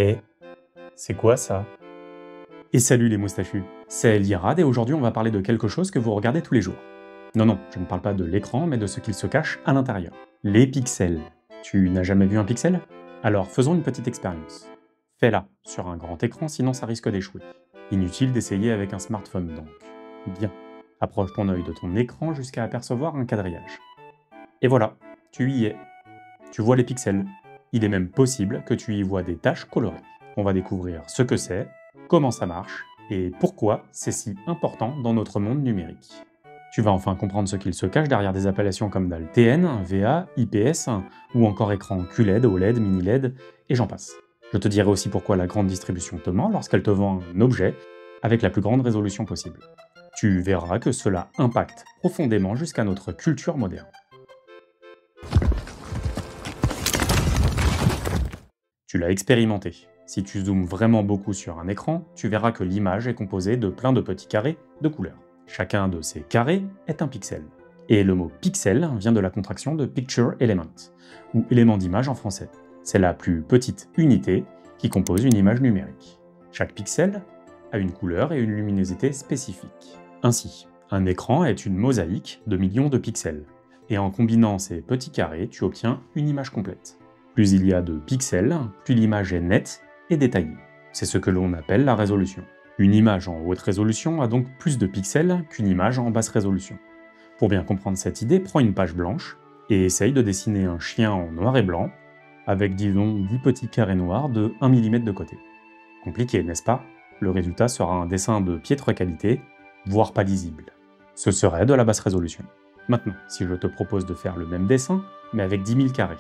Eh, c'est quoi ça? Et salut les moustachus, c'est Elierad et aujourd'hui on va parler de quelque chose que vous regardez tous les jours. Non, je ne parle pas de l'écran, mais de ce qu'il se cache à l'intérieur. Les pixels. Tu n'as jamais vu un pixel? Alors faisons une petite expérience. Fais-la sur un grand écran, sinon ça risque d'échouer. Inutile d'essayer avec un smartphone donc. Bien. Approche ton œil de ton écran jusqu'à apercevoir un quadrillage. Et voilà, tu y es. Tu vois les pixels. Il est même possible que tu y vois des taches colorées. On va découvrir ce que c'est, comment ça marche, et pourquoi c'est si important dans notre monde numérique. Tu vas enfin comprendre ce qu'il se cache derrière des appellations comme dalle TN, VA, IPS, ou encore écran QLED, OLED, mini LED, et j'en passe. Je te dirai aussi pourquoi la grande distribution te ment lorsqu'elle te vend un objet avec la plus grande résolution possible. Tu verras que cela impacte profondément jusqu'à notre culture moderne. Tu l'as expérimenté. Si tu zoomes vraiment beaucoup sur un écran, tu verras que l'image est composée de plein de petits carrés de couleurs. Chacun de ces carrés est un pixel. Et le mot pixel vient de la contraction de picture element, ou élément d'image en français. C'est la plus petite unité qui compose une image numérique. Chaque pixel a une couleur et une luminosité spécifiques. Ainsi, un écran est une mosaïque de millions de pixels. Et en combinant ces petits carrés, tu obtiens une image complète. Plus il y a de pixels, plus l'image est nette et détaillée. C'est ce que l'on appelle la résolution. Une image en haute résolution a donc plus de pixels qu'une image en basse résolution. Pour bien comprendre cette idée, prends une page blanche et essaye de dessiner un chien en noir et blanc avec disons 10 petits carrés noirs de 1 mm de côté. Compliqué, n'est-ce pas? Le résultat sera un dessin de piètre qualité, voire pas lisible. Ce serait de la basse résolution. Maintenant, si je te propose de faire le même dessin, mais avec 10 000 carrés,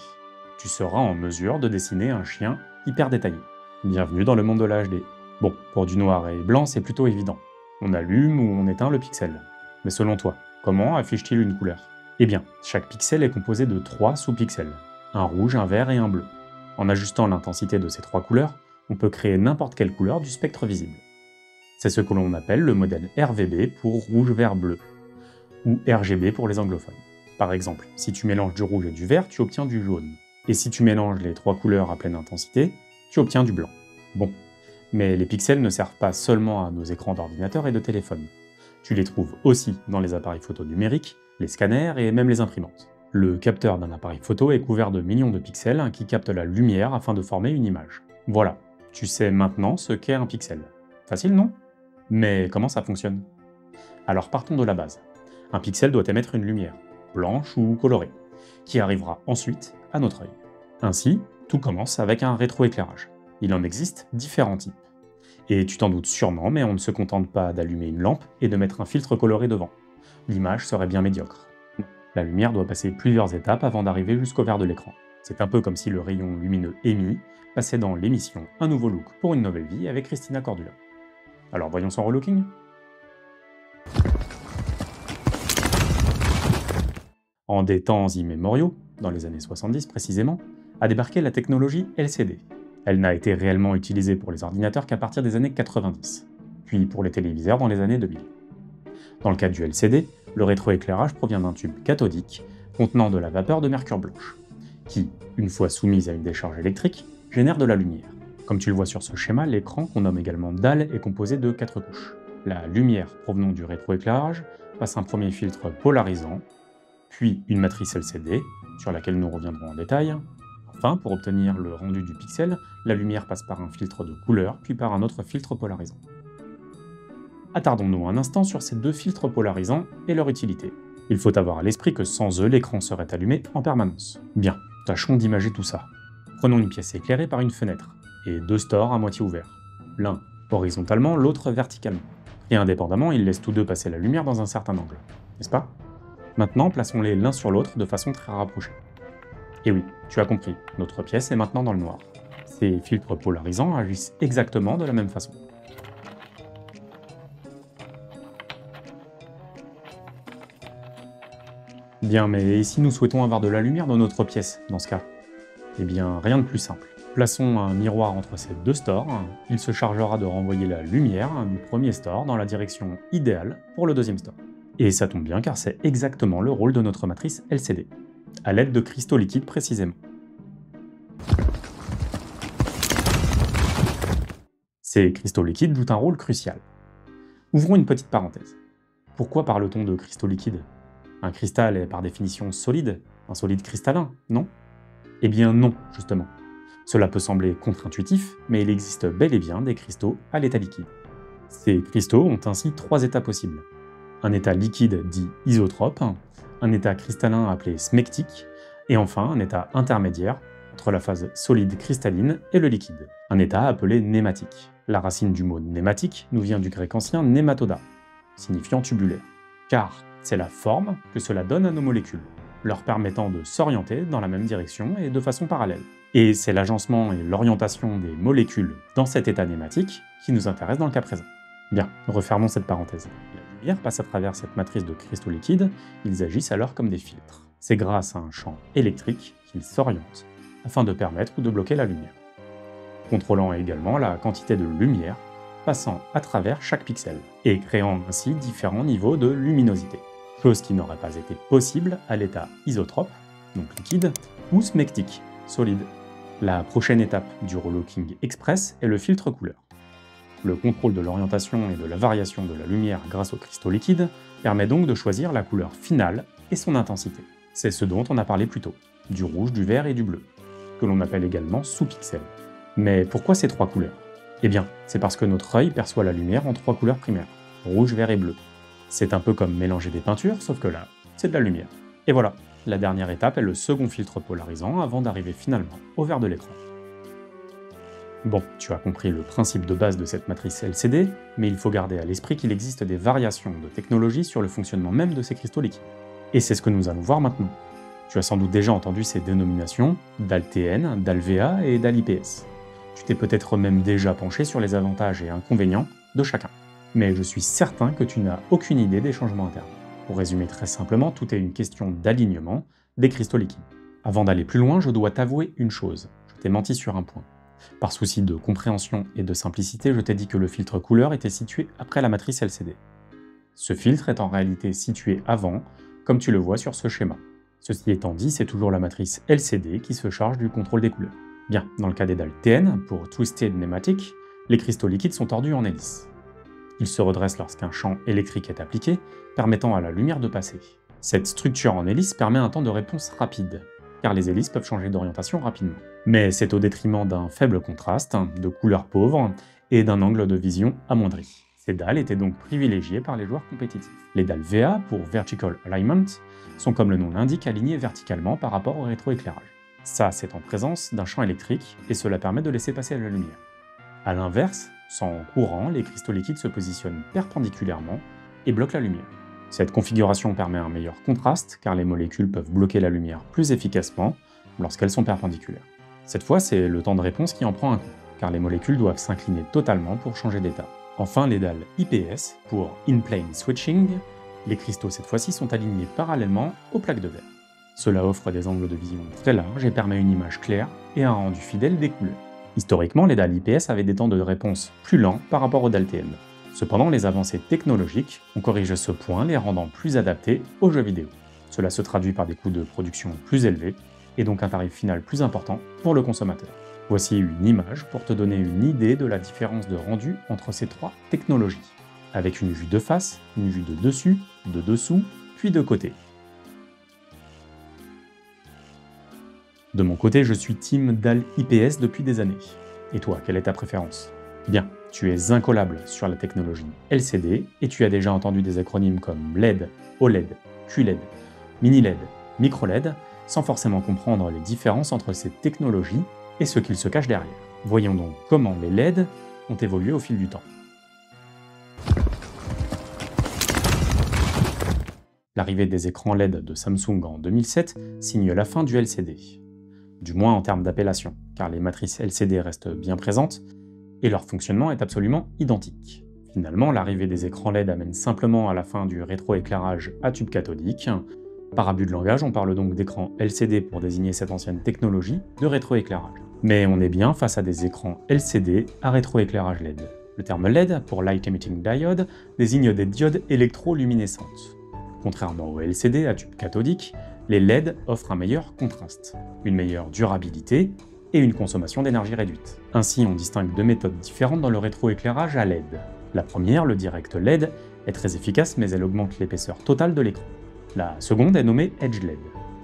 tu seras en mesure de dessiner un chien hyper détaillé. Bienvenue dans le monde de la HD. Bon, pour du noir et blanc, c'est plutôt évident. On allume ou on éteint le pixel. Mais selon toi, comment affiche-t-il une couleur? Eh bien, chaque pixel est composé de 3 sous-pixels. Un rouge, un vert et un bleu. En ajustant l'intensité de ces 3 couleurs, on peut créer n'importe quelle couleur du spectre visible. C'est ce que l'on appelle le modèle RVB pour rouge, vert, bleu, ou RGB pour les anglophones. Par exemple, si tu mélanges du rouge et du vert, tu obtiens du jaune. Et si tu mélanges les 3 couleurs à pleine intensité, tu obtiens du blanc. Bon, mais les pixels ne servent pas seulement à nos écrans d'ordinateur et de téléphone. Tu les trouves aussi dans les appareils photo numériques, les scanners et même les imprimantes. Le capteur d'un appareil photo est couvert de millions de pixels qui captent la lumière afin de former une image. Voilà, tu sais maintenant ce qu'est un pixel. Facile, non? Mais comment ça fonctionne? Alors partons de la base. Un pixel doit émettre une lumière, blanche ou colorée, qui arrivera ensuite à notre œil. Ainsi, tout commence avec un rétroéclairage. Il en existe différents types. Et tu t'en doutes sûrement, mais on ne se contente pas d'allumer une lampe et de mettre un filtre coloré devant. L'image serait bien médiocre. La lumière doit passer plusieurs étapes avant d'arriver jusqu'au vert de l'écran. C'est un peu comme si le rayon lumineux émis passait dans l'émission Un nouveau look pour une nouvelle vie avec Christina Cordula. Alors voyons son relooking. En des temps immémoriaux, dans les années 70 précisément, a débarqué la technologie LCD. Elle n'a été réellement utilisée pour les ordinateurs qu'à partir des années 90, puis pour les téléviseurs dans les années 2000. Dans le cas du LCD, le rétroéclairage provient d'un tube cathodique contenant de la vapeur de mercure blanche, qui, une fois soumise à une décharge électrique, génère de la lumière. Comme tu le vois sur ce schéma, l'écran, qu'on nomme également dalle, est composé de 4 couches. La lumière provenant du rétroéclairage passe un premier filtre polarisant, puis une matrice LCD, sur laquelle nous reviendrons en détail. Enfin, pour obtenir le rendu du pixel, la lumière passe par un filtre de couleur, puis par un autre filtre polarisant. Attardons-nous un instant sur ces 2 filtres polarisants et leur utilité. Il faut avoir à l'esprit que sans eux, l'écran serait allumé en permanence. Bien, tâchons d'imager tout ça. Prenons une pièce éclairée par une fenêtre, et 2 stores à moitié ouverts. L'un horizontalement, l'autre verticalement. Et indépendamment, ils laissent tous deux passer la lumière dans un certain angle, n'est-ce pas? Maintenant, plaçons-les l'un sur l'autre de façon très rapprochée. Et oui, tu as compris, notre pièce est maintenant dans le noir. Ces filtres polarisants agissent exactement de la même façon. Bien, mais si nous souhaitons avoir de la lumière dans notre pièce, dans ce cas? Eh bien, rien de plus simple. Plaçons un miroir entre ces 2 stores, il se chargera de renvoyer la lumière du premier store dans la direction idéale pour le deuxième store. Et ça tombe bien car c'est exactement le rôle de notre matrice LCD, à l'aide de cristaux liquides précisément. Ces cristaux liquides jouent un rôle crucial. Ouvrons une petite parenthèse. Pourquoi parle-t-on de cristaux liquides? Un cristal est par définition solide, un solide cristallin, non? Eh bien non, justement. Cela peut sembler contre-intuitif, mais il existe bel et bien des cristaux à l'état liquide. Ces cristaux ont ainsi 3 états possibles. Un état liquide dit isotrope, un état cristallin appelé smectique, et enfin un état intermédiaire entre la phase solide cristalline et le liquide, un état appelé nématique. La racine du mot nématique nous vient du grec ancien nématoda, signifiant tubulaire, car c'est la forme que cela donne à nos molécules, leur permettant de s'orienter dans la même direction et de façon parallèle. Et c'est l'agencement et l'orientation des molécules dans cet état nématique qui nous intéresse dans le cas présent. Bien, refermons cette parenthèse. La lumière passe à travers cette matrice de cristaux liquides, ils agissent alors comme des filtres. C'est grâce à un champ électrique qu'ils s'orientent afin de permettre ou de bloquer la lumière, contrôlant également la quantité de lumière passant à travers chaque pixel, et créant ainsi différents niveaux de luminosité, chose qui n'aurait pas été possible à l'état isotrope, donc liquide, ou smectique, solide. La prochaine étape du Rolocking Express est le filtre couleur. Le contrôle de l'orientation et de la variation de la lumière grâce aux cristaux liquides permet donc de choisir la couleur finale et son intensité. C'est ce dont on a parlé plus tôt, du rouge, du vert et du bleu, que l'on appelle également sous-pixels. Mais pourquoi ces 3 couleurs? Eh bien, c'est parce que notre œil perçoit la lumière en 3 couleurs primaires, rouge, vert et bleu. C'est un peu comme mélanger des peintures, sauf que là, c'est de la lumière. Et voilà, la dernière étape est le second filtre polarisant avant d'arriver finalement au vert de l'écran. Bon, tu as compris le principe de base de cette matrice LCD, mais il faut garder à l'esprit qu'il existe des variations de technologie sur le fonctionnement même de ces cristaux liquides. Et c'est ce que nous allons voir maintenant. Tu as sans doute déjà entendu ces dénominations, DAL-TN, DAL-VA et DAL-IPS. Tu t'es peut-être même déjà penché sur les avantages et inconvénients de chacun. Mais je suis certain que tu n'as aucune idée des changements internes. Pour résumer très simplement, tout est une question d'alignement des cristaux liquides. Avant d'aller plus loin, je dois t'avouer une chose. Je t'ai menti sur un point. Par souci de compréhension et de simplicité, je t'ai dit que le filtre couleur était situé après la matrice LCD. Ce filtre est en réalité situé avant, comme tu le vois sur ce schéma. Ceci étant dit, c'est toujours la matrice LCD qui se charge du contrôle des couleurs. Bien, dans le cas des dalles TN, pour Twisted Nematic, les cristaux liquides sont tordus en hélice. Ils se redressent lorsqu'un champ électrique est appliqué, permettant à la lumière de passer. Cette structure en hélice permet un temps de réponse rapide, car les hélices peuvent changer d'orientation rapidement. Mais c'est au détriment d'un faible contraste, de couleurs pauvres et d'un angle de vision amoindri. Ces dalles étaient donc privilégiées par les joueurs compétitifs. Les dalles VA, pour Vertical Alignment, sont comme le nom l'indique alignées verticalement par rapport au rétroéclairage. Ça, c'est en présence d'un champ électrique et cela permet de laisser passer la lumière. A l'inverse, sans courant, les cristaux liquides se positionnent perpendiculairement et bloquent la lumière. Cette configuration permet un meilleur contraste car les molécules peuvent bloquer la lumière plus efficacement lorsqu'elles sont perpendiculaires. Cette fois, c'est le temps de réponse qui en prend un coup, car les molécules doivent s'incliner totalement pour changer d'état. Enfin, les dalles IPS, pour In-Plane Switching, les cristaux cette fois-ci sont alignés parallèlement aux plaques de verre. Cela offre des angles de vision très larges et permet une image claire et un rendu fidèle des couleurs. Historiquement, les dalles IPS avaient des temps de réponse plus lents par rapport aux dalles TN. Cependant, les avancées technologiques ont corrigé ce point, les rendant plus adaptés aux jeux vidéo. Cela se traduit par des coûts de production plus élevés, et donc un tarif final plus important pour le consommateur. Voici une image pour te donner une idée de la différence de rendu entre ces 3 technologies, avec une vue de face, une vue de dessus, de dessous, puis de côté. De mon côté, je suis team dalle IPS depuis des années. Et toi, quelle est ta préférence? Bien, tu es incollable sur la technologie LCD et tu as déjà entendu des acronymes comme LED, OLED, QLED, mini-LED, micro-LED, sans forcément comprendre les différences entre ces technologies et ce qu'il se cache derrière. Voyons donc comment les LED ont évolué au fil du temps. L'arrivée des écrans LED de Samsung en 2007 signe la fin du LCD. Du moins en termes d'appellation, car les matrices LCD restent bien présentes et leur fonctionnement est absolument identique. Finalement, l'arrivée des écrans LED amène simplement à la fin du rétroéclairage à tube cathodique. Par abus de langage, on parle donc d'écran LCD pour désigner cette ancienne technologie de rétroéclairage. Mais on est bien face à des écrans LCD à rétroéclairage LED. Le terme LED, pour Light Emitting Diode, désigne des diodes électroluminescentes. Contrairement aux LCD à tube cathodique, les LED offrent un meilleur contraste, une meilleure durabilité et une consommation d'énergie réduite. Ainsi, on distingue deux méthodes différentes dans le rétroéclairage à LED. La première, le direct LED, est très efficace mais elle augmente l'épaisseur totale de l'écran. La seconde est nommée Edge LED.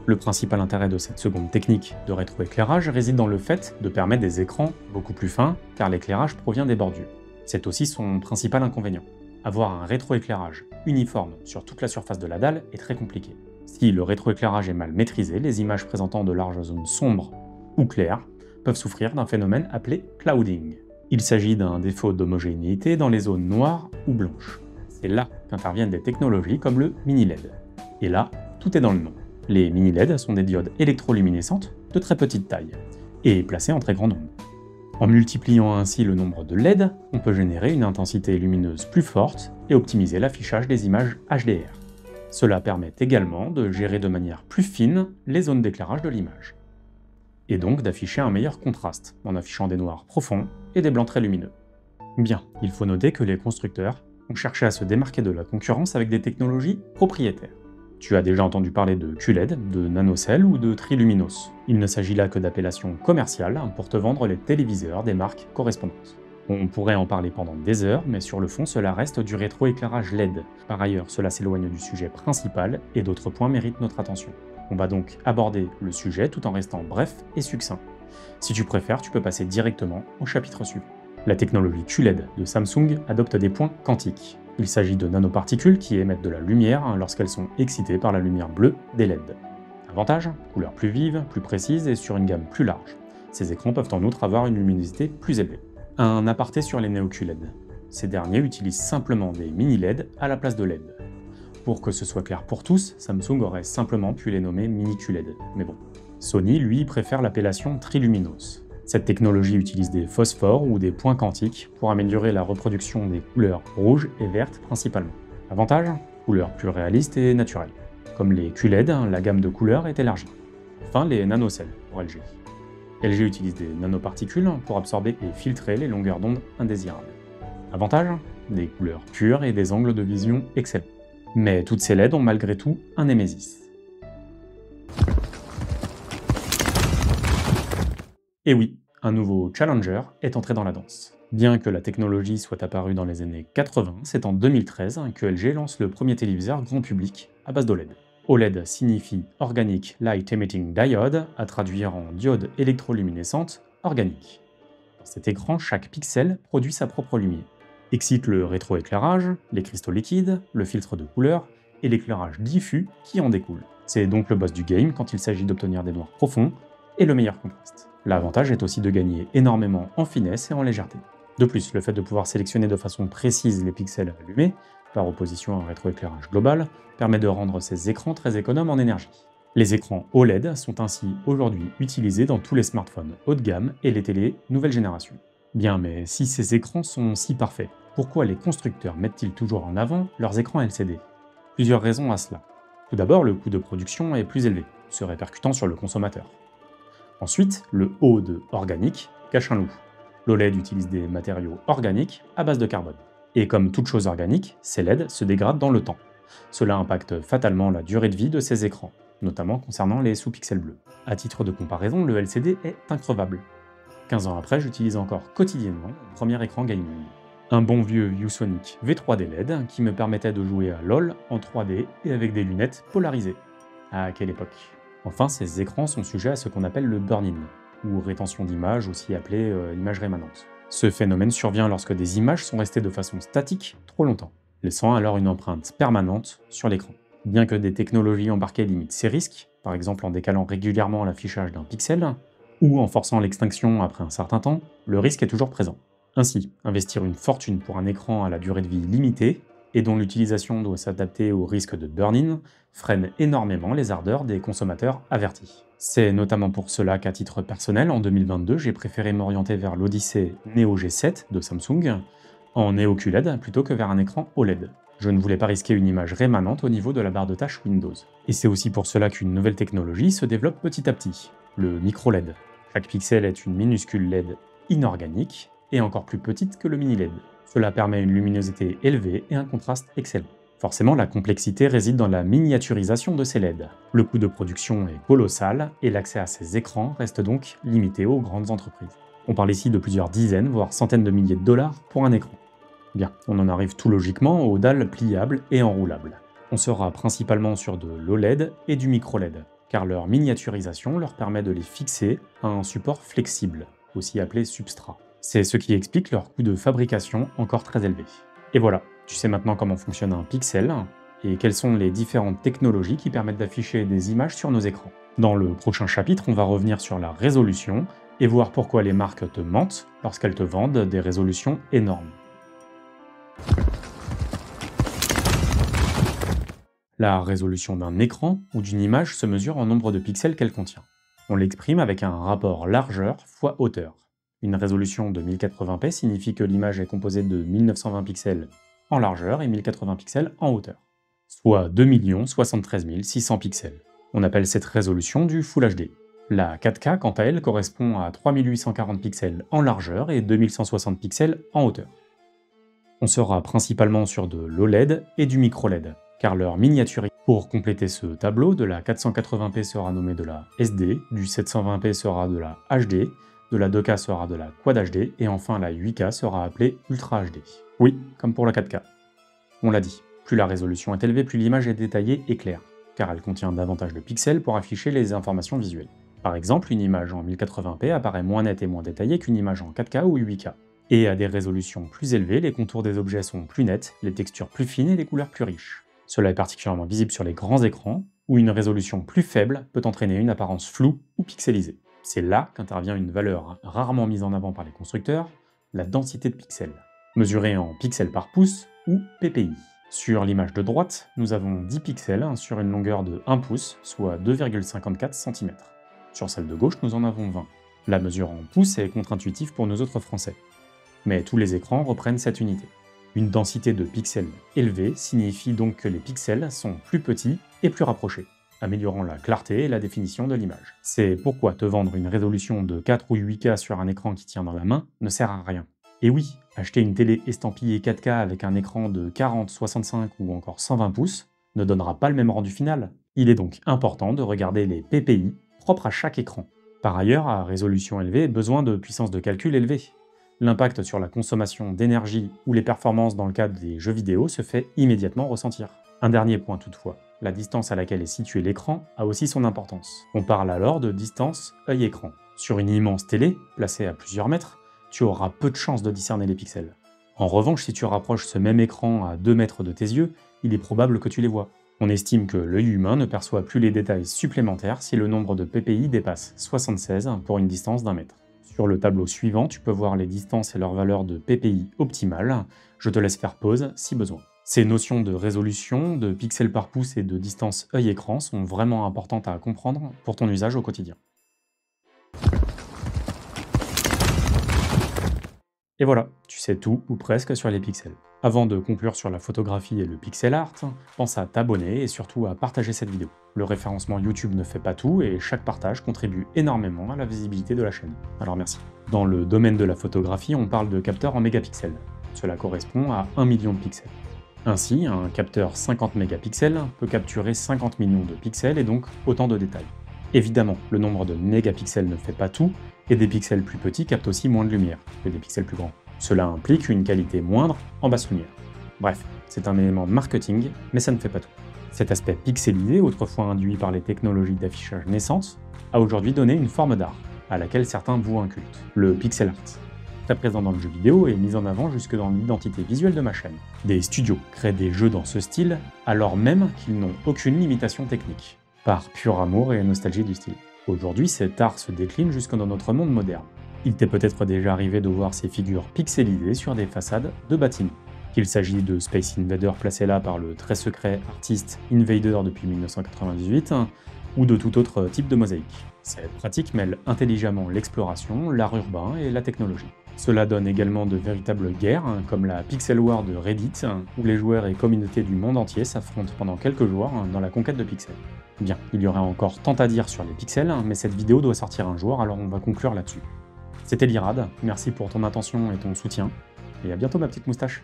Le principal intérêt de cette seconde technique de rétroéclairage réside dans le fait de permettre des écrans beaucoup plus fins car l'éclairage provient des bordures. C'est aussi son principal inconvénient. Avoir un rétroéclairage uniforme sur toute la surface de la dalle est très compliqué. Si le rétroéclairage est mal maîtrisé, les images présentant de larges zones sombres ou claires peuvent souffrir d'un phénomène appelé clouding. Il s'agit d'un défaut d'homogénéité dans les zones noires ou blanches. C'est là qu'interviennent des technologies comme le mini-LED. Et là, tout est dans le nom. Les mini-LED sont des diodes électroluminescentes de très petite taille et placées en très grand nombre. En multipliant ainsi le nombre de LED, on peut générer une intensité lumineuse plus forte et optimiser l'affichage des images HDR. Cela permet également de gérer de manière plus fine les zones d'éclairage de l'image, et donc d'afficher un meilleur contraste en affichant des noirs profonds et des blancs très lumineux. Bien, il faut noter que les constructeurs ont cherché à se démarquer de la concurrence avec des technologies propriétaires. Tu as déjà entendu parler de QLED, de NanoCell ou de Triluminos. Il ne s'agit là que d'appellations commerciales pour te vendre les téléviseurs des marques correspondantes. On pourrait en parler pendant des heures, mais sur le fond, cela reste du rétroéclairage LED. Par ailleurs, cela s'éloigne du sujet principal et d'autres points méritent notre attention. On va donc aborder le sujet tout en restant bref et succinct. Si tu préfères, tu peux passer directement au chapitre suivant. La technologie QLED de Samsung adopte des points quantiques. Il s'agit de nanoparticules qui émettent de la lumière lorsqu'elles sont excitées par la lumière bleue des LED. Avantage, couleurs plus vives, plus précises et sur une gamme plus large. Ces écrans peuvent en outre avoir une luminosité plus élevée. Un aparté sur les néo-QLED. Ces derniers utilisent simplement des mini-LED à la place de LED. Pour que ce soit clair pour tous, Samsung aurait simplement pu les nommer mini-QLED, mais bon. Sony, lui, préfère l'appellation Triluminos. Cette technologie utilise des phosphores ou des points quantiques pour améliorer la reproduction des couleurs rouges et vertes principalement. Avantage, couleurs plus réalistes et naturelles. Comme les QLED, la gamme de couleurs est élargie. Enfin, les nanocell pour LG. LG utilise des nanoparticules pour absorber et filtrer les longueurs d'onde indésirables. Avantage, des couleurs pures et des angles de vision excellents. Mais toutes ces LED ont malgré tout un némésis. Et oui, un nouveau challenger est entré dans la danse. Bien que la technologie soit apparue dans les années 80, c'est en 2013 que LG lance le premier téléviseur grand public à base d'OLED. OLED signifie Organic Light Emitting Diode, à traduire en diode électroluminescente organique. Dans cet écran, chaque pixel produit sa propre lumière. Excite le rétroéclairage, les cristaux liquides, le filtre de couleur et l'éclairage diffus qui en découle. C'est donc le boss du game quand il s'agit d'obtenir des noirs profonds et le meilleur contraste. L'avantage est aussi de gagner énormément en finesse et en légèreté. De plus, le fait de pouvoir sélectionner de façon précise les pixels à allumer, par opposition à un rétroéclairage global, permet de rendre ces écrans très économes en énergie. Les écrans OLED sont ainsi aujourd'hui utilisés dans tous les smartphones haut de gamme et les télés nouvelle génération. Bien, mais si ces écrans sont si parfaits, pourquoi les constructeurs mettent-ils toujours en avant leurs écrans LCD? Plusieurs raisons à cela. Tout d'abord, le coût de production est plus élevé, se répercutant sur le consommateur. Ensuite, le O de organique cache un loup. L'OLED utilise des matériaux organiques à base de carbone. Et comme toute chose organique, ces LED se dégradent dans le temps. Cela impacte fatalement la durée de vie de ces écrans, notamment concernant les sous-pixels bleus. À titre de comparaison, le LCD est increvable. 15 ans après, j'utilise encore quotidiennement mon premier écran gaming. Un bon vieux ViewSonic V3D LED qui me permettait de jouer à LoL en 3D et avec des lunettes polarisées. À quelle époque? Enfin, ces écrans sont sujets à ce qu'on appelle le burn-in, ou rétention d'images, aussi appelée image rémanente. Ce phénomène survient lorsque des images sont restées de façon statique trop longtemps, laissant alors une empreinte permanente sur l'écran. Bien que des technologies embarquées limitent ces risques, par exemple en décalant régulièrement l'affichage d'un pixel, ou en forçant l'extinction après un certain temps, le risque est toujours présent. Ainsi, investir une fortune pour un écran à la durée de vie limitée, et dont l'utilisation doit s'adapter au risque de burn-in, freine énormément les ardeurs des consommateurs avertis. C'est notamment pour cela qu'à titre personnel, en 2022, j'ai préféré m'orienter vers l'Odyssey Neo G7 de Samsung, en Neo QLED plutôt que vers un écran OLED. Je ne voulais pas risquer une image rémanente au niveau de la barre de tâches Windows. Et c'est aussi pour cela qu'une nouvelle technologie se développe petit à petit, le micro-LED. Chaque pixel est une minuscule LED inorganique, et encore plus petite que le mini-LED. Cela permet une luminosité élevée et un contraste excellent. Forcément, la complexité réside dans la miniaturisation de ces LED. Le coût de production est colossal et l'accès à ces écrans reste donc limité aux grandes entreprises. On parle ici de plusieurs dizaines, voire centaines de milliers de dollars pour un écran. Bien, on en arrive tout logiquement aux dalles pliables et enroulables. On sera principalement sur de l'OLED et du micro-LED, car leur miniaturisation leur permet de les fixer à un support flexible, aussi appelé substrat. C'est ce qui explique leur coût de fabrication encore très élevé. Et voilà, tu sais maintenant comment fonctionne un pixel et quelles sont les différentes technologies qui permettent d'afficher des images sur nos écrans. Dans le prochain chapitre, on va revenir sur la résolution et voir pourquoi les marques te mentent lorsqu'elles te vendent des résolutions énormes. La résolution d'un écran ou d'une image se mesure en nombre de pixels qu'elle contient. On l'exprime avec un rapport largeur fois hauteur. Une résolution de 1080p signifie que l'image est composée de 1920 pixels en largeur et 1080 pixels en hauteur, soit 2 073 600 pixels. On appelle cette résolution du Full HD. La 4K, quant à elle, correspond à 3840 pixels en largeur et 2160 pixels en hauteur. On sera principalement sur de l'OLED et du micro-LED, car leur miniaturisation. Pour compléter ce tableau, de la 480p sera nommée de la SD, du 720p sera de la HD, de la 2K sera de la Quad HD, et enfin la 8K sera appelée Ultra HD. Oui, comme pour la 4K. On l'a dit, plus la résolution est élevée, plus l'image est détaillée et claire, car elle contient davantage de pixels pour afficher les informations visuelles. Par exemple, une image en 1080p apparaît moins nette et moins détaillée qu'une image en 4K ou 8K. Et à des résolutions plus élevées, les contours des objets sont plus nets, les textures plus fines et les couleurs plus riches. Cela est particulièrement visible sur les grands écrans, où une résolution plus faible peut entraîner une apparence floue ou pixelisée. C'est là qu'intervient une valeur rarement mise en avant par les constructeurs, la densité de pixels, mesurée en pixels par pouce ou ppi. Sur l'image de droite, nous avons 10 pixels sur une longueur de 1 pouce, soit 2,54 cm. Sur celle de gauche, nous en avons 20. La mesure en pouces est contre-intuitive pour nous autres Français. Mais tous les écrans reprennent cette unité. Une densité de pixels élevée signifie donc que les pixels sont plus petits et plus rapprochés, améliorant la clarté et la définition de l'image. C'est pourquoi te vendre une résolution de 4 ou 8K sur un écran qui tient dans la main ne sert à rien. Et oui, acheter une télé estampillée 4K avec un écran de 40, 65 ou encore 120 pouces ne donnera pas le même rendu final. Il est donc important de regarder les PPI propres à chaque écran. Par ailleurs, à résolution élevée, besoin de puissance de calcul élevée. L'impact sur la consommation d'énergie ou les performances dans le cadre des jeux vidéo se fait immédiatement ressentir. Un dernier point toutefois, la distance à laquelle est situé l'écran a aussi son importance. On parle alors de distance œil-écran. Sur une immense télé, placée à plusieurs mètres, tu auras peu de chances de discerner les pixels. En revanche, si tu rapproches ce même écran à 2 mètres de tes yeux, il est probable que tu les vois. On estime que l'œil humain ne perçoit plus les détails supplémentaires si le nombre de PPI dépasse 76 pour une distance d'1 mètre. Sur le tableau suivant, tu peux voir les distances et leurs valeurs de PPI optimales. Je te laisse faire pause si besoin. Ces notions de résolution, de pixels par pouce et de distance œil-écran sont vraiment importantes à comprendre pour ton usage au quotidien. Et voilà, tu sais tout ou presque sur les pixels. Avant de conclure sur la photographie et le pixel art, pense à t'abonner et surtout à partager cette vidéo. Le référencement YouTube ne fait pas tout et chaque partage contribue énormément à la visibilité de la chaîne. Alors merci. Dans le domaine de la photographie, on parle de capteurs en mégapixels. Cela correspond à 1 million de pixels. Ainsi, un capteur 50 mégapixels peut capturer 50 millions de pixels et donc autant de détails. Évidemment, le nombre de mégapixels ne fait pas tout, et des pixels plus petits captent aussi moins de lumière que des pixels plus grands. Cela implique une qualité moindre en basse lumière. Bref, c'est un élément marketing, mais ça ne fait pas tout. Cet aspect pixelisé, autrefois induit par les technologies d'affichage naissantes, a aujourd'hui donné une forme d'art, à laquelle certains vouent un culte, le pixel art. Très présent dans le jeu vidéo et mis en avant jusque dans l'identité visuelle de ma chaîne. Des studios créent des jeux dans ce style, alors même qu'ils n'ont aucune limitation technique, par pur amour et nostalgie du style. Aujourd'hui, cet art se décline jusque dans notre monde moderne. Il t'est peut-être déjà arrivé de voir ces figures pixelisées sur des façades de bâtiments. Qu'il s'agit de Space Invader placé là par le très secret artiste Invader depuis 1998, ou de tout autre type de mosaïque. Cette pratique mêle intelligemment l'exploration, l'art urbain et la technologie. Cela donne également de véritables guerres, comme la Pixel War de Reddit, où les joueurs et communautés du monde entier s'affrontent pendant quelques jours dans la conquête de pixels. Bien, il y aurait encore tant à dire sur les pixels, mais cette vidéo doit sortir un jour, alors on va conclure là-dessus. C'était Lirad, merci pour ton attention et ton soutien, et à bientôt ma petite moustache.